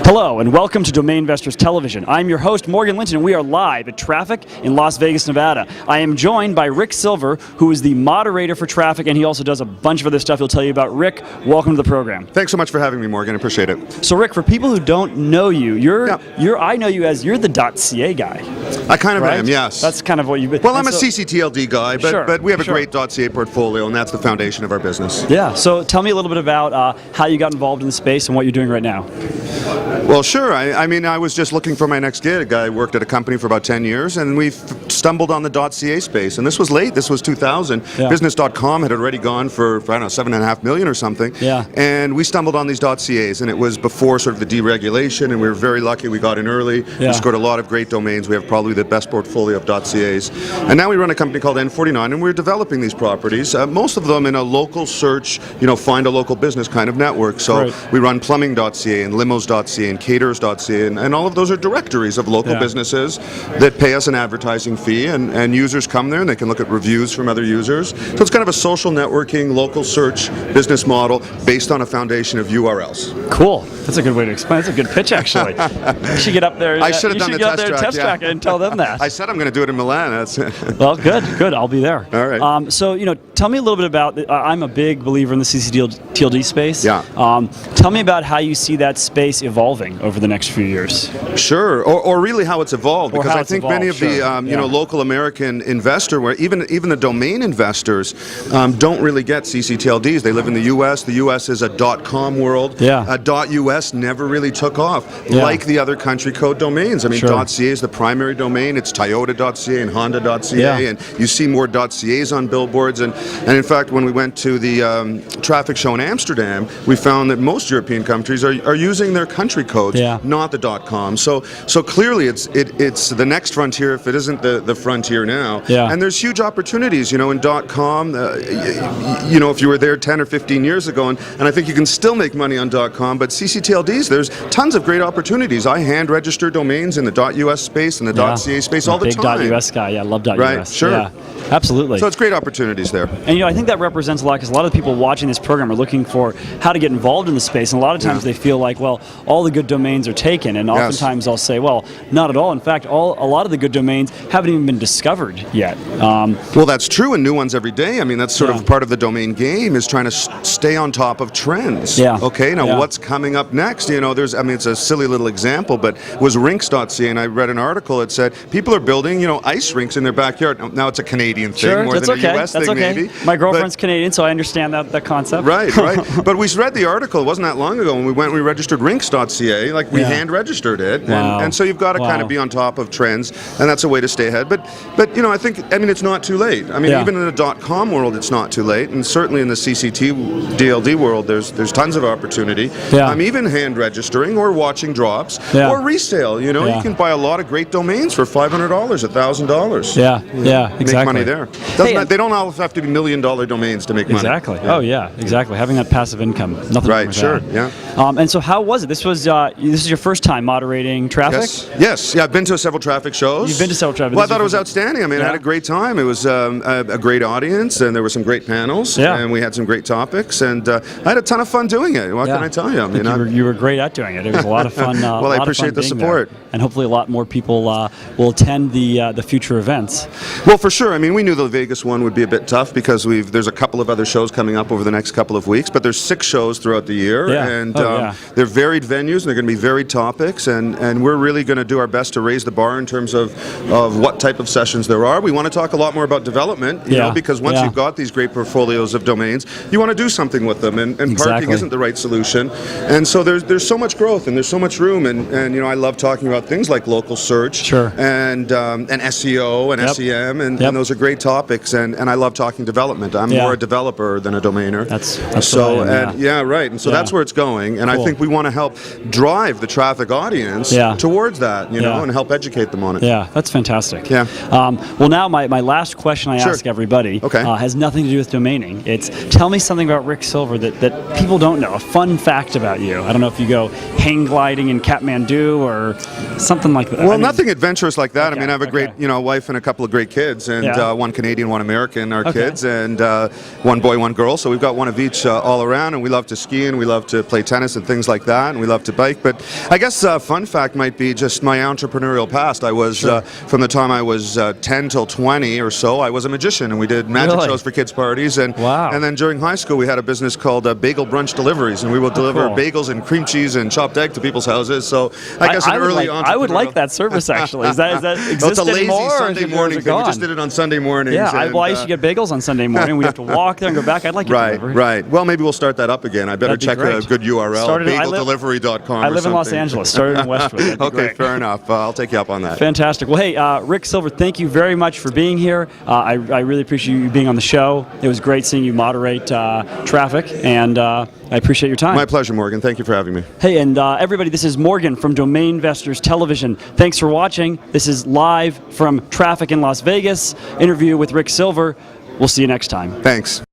Hello and welcome to Domain Investors Television. I'm your host Morgan Linton and we are live at Traffic in Las Vegas, Nevada. I am joined by Rick Silver, who is the moderator for Traffic, and he also does a bunch of other stuff he'll tell you about. Rick, welcome to the program. Thanks so much for having me, Morgan. I appreciate it. So Rick, for people who don't know you, I know you as you're the .ca guy. I kind of right? am, yes. That's kind of what you've been. Well, I'm a CCTLD guy, but we have a great .ca portfolio, and that's the foundation of our business. Yeah. So tell me a little bit about how you got involved in the space and what you're doing right now. Well, sure. I mean, I was just looking for my next gig. I worked at a company for about 10 years, and we stumbled on the .ca space. And this was late. This was 2000. Yeah. Business.com had already gone for, I don't know, $7.5 million or something. Yeah. And we stumbled on these .cas, and it was before sort of the deregulation, and we were very lucky. We got in early. Yeah. We scored a lot of great domains. We have probably the best portfolio of .cas. And now we run a company called N49, and we're developing these properties, most of them in a local search, find a local business kind of network. So we run plumbing.ca and limos.ca and caterers.ca, and all of those are directories of local businesses that pay us an advertising fee, and users come there and they can look at reviews from other users. So it's kind of a social networking, local search business model based on a foundation of URLs. Cool. That's a good way to explain. That's a good pitch, actually. You should get up there. I should have done the test track and tell them that. I said I'm going to do it in Milan. Well, good. I'll be there. All right. So, tell me a little bit about. I'm a big believer in the CCTLD space. Yeah. Tell me about how you see that space evolving over the next few years. Sure, or really how it's evolved, because I think many of the local American investor, where even the domain investors don't really get CCTLDs. They live in the U.S. The U.S. is a .com world. Yeah. .us never really took off like the other country code domains. I mean, .ca is the primary domain. It's Toyota.ca and Honda.ca, and you see more .cas on billboards. And in fact, when we went to the traffic show in Amsterdam, we found that most European countries are using their country codes, not the .com. So clearly, it's the next frontier if it isn't the frontier now. Yeah. And there's huge opportunities, in .com. If you were there 10 or 15 years ago, and I think you can still make money on .com. But CCTLDs, there's tons of great opportunities. I hand register domains in the .us space and the .ca space all the time. Big .us guy, I love .us. Right, sure. Yeah, absolutely. So it's great opportunities there. And I think that represents a lot, because a lot of the people watching this program are looking for how to get involved in the space, and a lot of times they feel like, well, all the good domains are taken, and oftentimes I'll say, well, not at all. In fact, a lot of the good domains haven't even been discovered yet. Well, that's true, and new ones every day. I mean, that's sort of part of the domain game, is trying to stay on top of trends. Yeah. Okay, now what's coming up next? It's a silly little example, but it was rinks.ca, and I read an article that said people are building, ice rinks in their backyard. Now it's a Canadian thing more than a US thing, maybe. My girlfriend's Canadian, so I understand that concept. Right. But we read the article, it wasn't that long ago, when we registered rinks.ca, we hand registered it. Wow. And so you've got to kind of be on top of trends, and that's a way to stay ahead. But I think it's not too late. I mean, even in the .com world, it's not too late, and certainly in the CCTLD world, there's tons of opportunity. I'm even hand registering or watching drops or resale. You can buy a lot of great domains for $500, $1,000. Yeah, exactly. Make money there. They don't all have to be $1 million domains to make money. Exactly. Yeah. Oh yeah, exactly. Having that passive income, nothing wrong with that. Yeah. And so, how was it? This is your first time moderating Traffic? Yes. Yeah, I've been to several traffic shows. You've been to several traffic. Well, I thought it was outstanding. I mean, I had a great time. It was a great audience, and there were some great panels, and we had some great topics, and I had a ton of fun doing it. What can I tell you? You were great at doing it. It was a lot of fun. Well, I appreciate the support, and hopefully a lot more people will attend the future events. Well, for sure. I mean, we knew the Vegas one would be a bit tough because there's a couple of other shows coming up over the next couple of weeks, but there's 6 shows throughout the year, and they're varied venues, and they're going to be varied topics, and we're really going to do our best to raise the bar in terms of what type of sessions there are. We want to talk a lot more about development, because once you've got these great portfolios of domains, you want to do something with them, and parking isn't the right solution. And so there's so much growth, and there's so much room, and I love talking about things like local search and SEO and SEM, and those are great topics, and I love talking development. I'm more a developer than a domainer. That's so, right. And so that's where it's going, and I think we want to help drive the traffic audience towards that, and help educate them on it. Yeah, that's fantastic. Yeah. Well, now my last question I ask everybody has nothing to do with domaining. It's, tell me something about Rick Silver that people don't know, a fun fact about you. I don't know if you go hang gliding in Kathmandu or something like that. Well, nothing adventurous like that. I mean, I have a great wife and a couple of great kids, and one Canadian, one American, our kids, and one boy, one girl. So we've got one of each all around, and we love to ski and we love to play tennis and things like that, and we love to bike. But I guess fun fact might be just my entrepreneurial past. I was, from the time I was 10 till 20 or so, I was a magician, and we did magic shows for kids' parties. And and then during high school, we had a business called Bagel Brunch Deliveries, and we would deliver bagels and cream cheese and chopped egg to people's houses. So I guess I would like that service, actually. Is that exist it's a lazy anymore, Sunday morning thing. We just did it on Sunday mornings. Yeah, I used to get bagels on Sunday morning. We have to walk there and go back. I'd like it delivered. Right. Well, maybe we'll start that up again. I better check a good URL. BagelDelivery.com. I live in Los Angeles. Started in Westwood. Okay, fair enough. I'll take you up on that. Fantastic. Well, hey, Rick Silver, thank you very much for being here. I really appreciate you being on the show. It was great seeing you moderate traffic, and I appreciate your time. My pleasure, Morgan. Thank you for having me. Hey, and everybody, this is Morgan from Domain Investors Television. Thanks for watching. This is live from traffic in Las Vegas. Interview with Rick Silver. We'll see you next time. Thanks.